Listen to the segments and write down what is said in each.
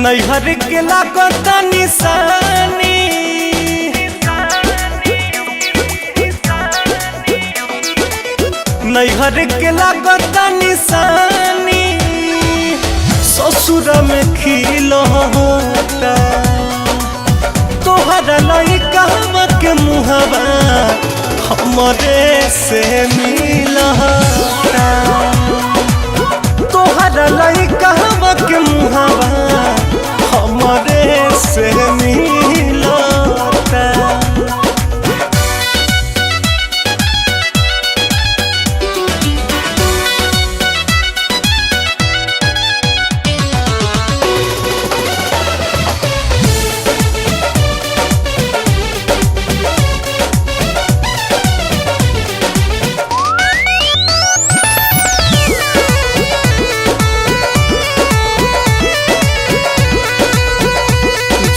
नैहर के लागत निशानी नैहर के लागत निशानी ससुर में खिलता तोहरा लइका के मुहबा हमरे से मिलता तोहरा लइका के मुहबा हमरे से मिलता।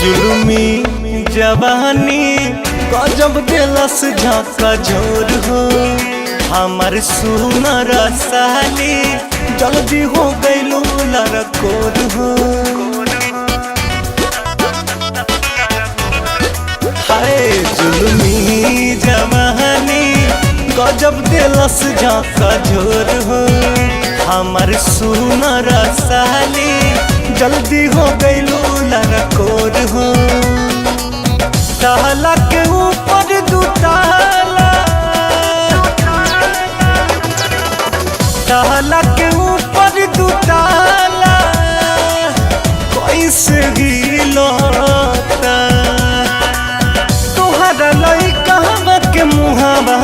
जुलमी जवानी गजब दिलस झाका जोर हो हमार सुनर साली जल्दी हो गइलो लड़कोर हो हाय जुलमी जवानी गजब दिलस झाका जोर हो हमार सुनर साली जल्दी हो गइलो लड़कोर हो ताला के ऊपर दू ताला ताला के ऊपर दू ताला कैसे गिलता तोहरा लइका के मुहावा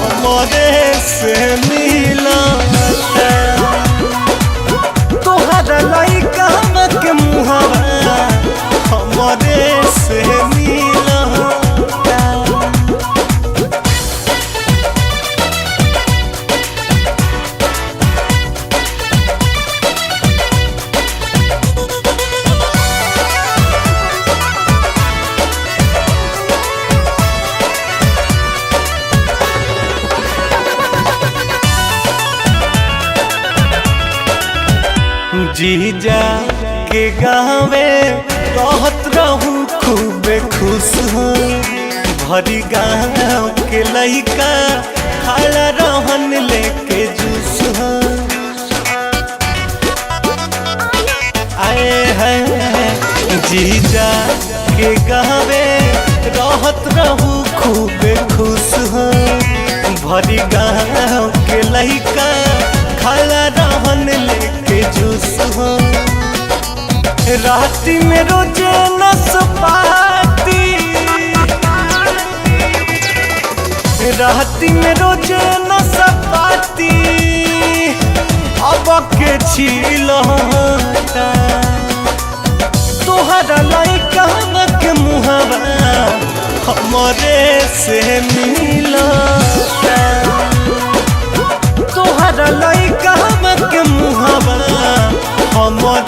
हमरे से मिलता तोहरा लइका के मुहावा हमरे से मिलता। जीजा के गाँवे रहत रहू खूबे खुश हो भरी गाँव के लइका खड़ा रहन लेके जूस हो आए हैं जीजा के गाँवे रहत रहू खूबे खुश हो भरी गाँव के लइका खड़ा रहन लेके जूस हो राती में रोजे नसपाती राती में रोजे नसपाती अब के छिलता तोहरा लइका के मुहबा हमरे से मिलता तोहरा लइका के मुहबा हमरे